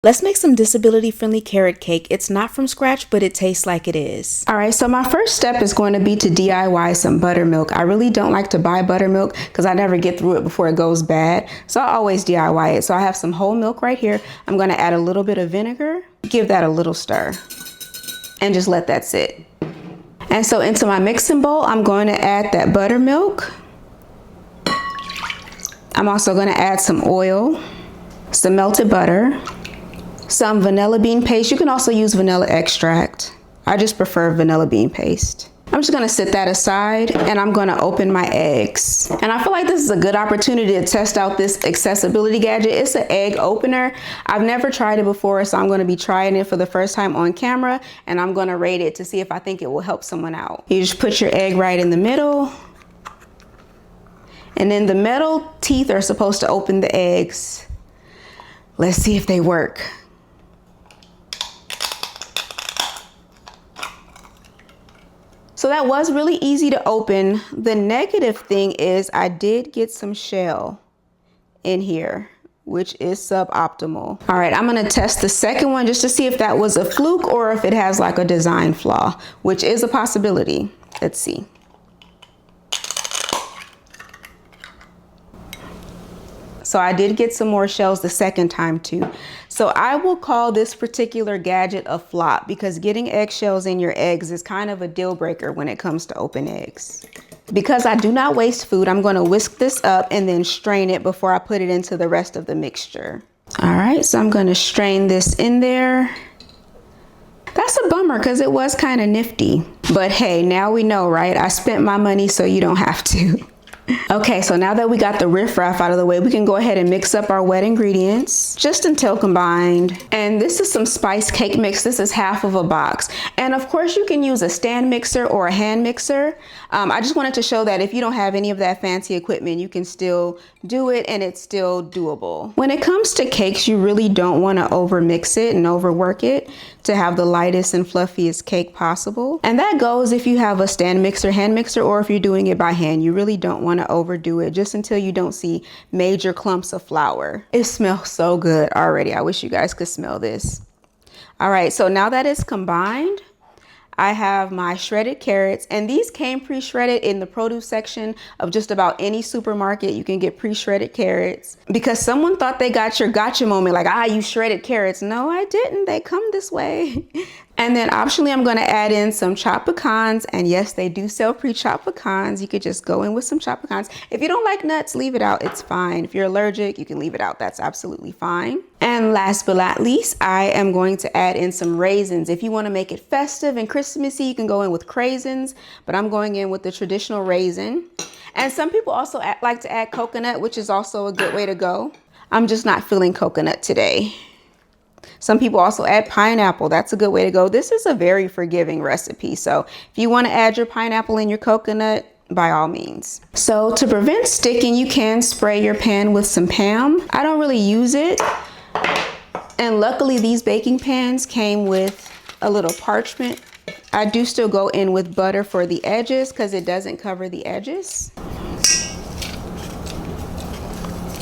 Let's make some disability-friendly carrot cake. It's not from scratch, but it tastes like it is. All right, so my first step is going to be to DIY some buttermilk. I really don't like to buy buttermilk because I never get through it before it goes bad. So I always DIY it. So I have some whole milk right here. I'm going to add a little bit of vinegar, give that a little stir, and just let that sit. And so into my mixing bowl, I'm going to add that buttermilk. I'm also going to add some oil, some melted butter, some vanilla bean paste. You can also use vanilla extract. I just prefer vanilla bean paste. I'm just gonna set that aside and I'm gonna open my eggs. And I feel like this is a good opportunity to test out this accessibility gadget. It's an egg opener. I've never tried it before, so I'm gonna be trying it for the first time on camera, and I'm gonna rate it to see if I think it will help someone out. You just put your egg right in the middle, and then the metal teeth are supposed to open the eggs. Let's see if they work. So that was really easy to open. The negative thing is I did get some shell in here, which is suboptimal. All right, I'm gonna test the second one just to see if that was a fluke or if it has like a design flaw, which is a possibility. Let's see. So I did get some more shells the second time too. So I will call this particular gadget a flop because getting eggshells in your eggs is kind of a deal breaker when it comes to open eggs. Because I do not waste food, I'm going to whisk this up and then strain it before I put it into the rest of the mixture. All right, so I'm going to strain this in there. That's a bummer because it was kind of nifty. But hey, now we know, right? I spent my money so you don't have to. Okay, so now that we got the riffraff out of the way, we can go ahead and mix up our wet ingredients just until combined. And this is some spice cake mix. This is half of a box. And of course you can use a stand mixer or a hand mixer. I just wanted to show that if you don't have any of that fancy equipment, you can still do it and it's still doable. When it comes to cakes, you really don't want to over mix it and overwork it to have the lightest and fluffiest cake possible. And that goes if you have a stand mixer, hand mixer, or if you're doing it by hand. You really don't want to overdo it just until you don't see major clumps of flour. It smells so good already. I wish you guys could smell this. All right, so now that it's combined, I have my shredded carrots, and these came pre-shredded in the produce section of just about any supermarket. You can get pre-shredded carrots because someone thought they got your gotcha moment, like, you shredded carrots. No, I didn't. They come this way. And then optionally, I'm going to add in some chopped pecans. And yes, they do sell pre-chopped pecans. You could just go in with some chopped pecans. If you don't like nuts, leave it out. It's fine. If you're allergic, you can leave it out. That's absolutely fine. And last but not least, I am going to add in some raisins. If you want to make it festive and Christmassy, you can go in with craisins, but I'm going in with the traditional raisin. And some people also like to add coconut, which is also a good way to go. I'm just not feeling coconut today. Some people also add pineapple. That's a good way to go. This is a very forgiving recipe. So if you want to add your pineapple and your coconut, by all means. So to prevent sticking, you can spray your pan with some Pam. I don't really use it. And luckily these baking pans came with a little parchment. I do still go in with butter for the edges because it doesn't cover the edges.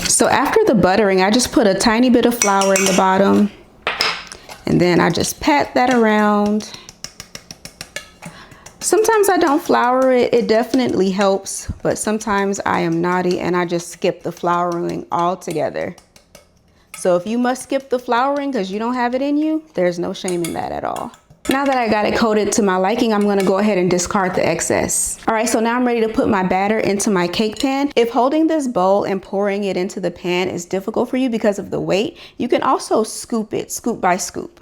So after the buttering, I just put a tiny bit of flour in the bottom. And then I just pat that around. Sometimes I don't flour it. It definitely helps, but sometimes I am naughty and I just skip the flouring altogether. So if you must skip the flouring because you don't have it in you, there's no shame in that at all. Now that I got it coated to my liking, I'm gonna go ahead and discard the excess. All right, so now I'm ready to put my batter into my cake pan. If holding this bowl and pouring it into the pan is difficult for you because of the weight, you can also scoop it, scoop by scoop.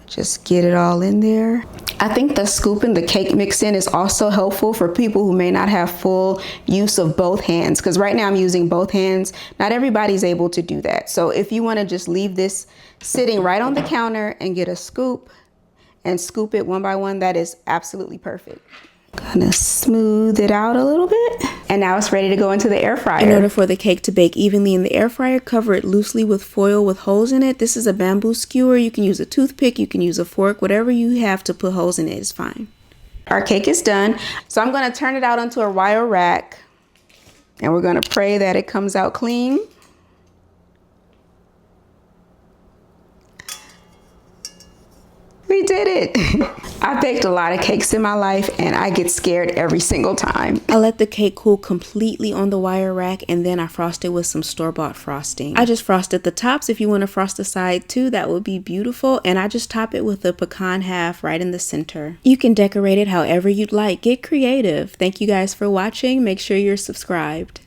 Just get it all in there. I think the scooping the cake mix in is also helpful for people who may not have full use of both hands, because right now I'm using both hands. Not everybody's able to do that. So if you want to just leave this sitting right on the counter and get a scoop and scoop it one by one, that is absolutely perfect. Gonna smooth it out a little bit. And now it's ready to go into the air fryer. In order for the cake to bake evenly in the air fryer, cover it loosely with foil with holes in it. This is a bamboo skewer. You can use a toothpick, you can use a fork, whatever you have to put holes in it is fine. Our cake is done. So I'm gonna turn it out onto a wire rack. And we're gonna pray that it comes out clean. We did it. I've baked a lot of cakes in my life and I get scared every single time. I let the cake cool completely on the wire rack and then I frosted with some store-bought frosting. I just frosted the tops. If you want to frost the side too, that would be beautiful. And I just top it with a pecan half right in the center. You can decorate it however you'd like. Get creative. Thank you guys for watching. Make sure you're subscribed.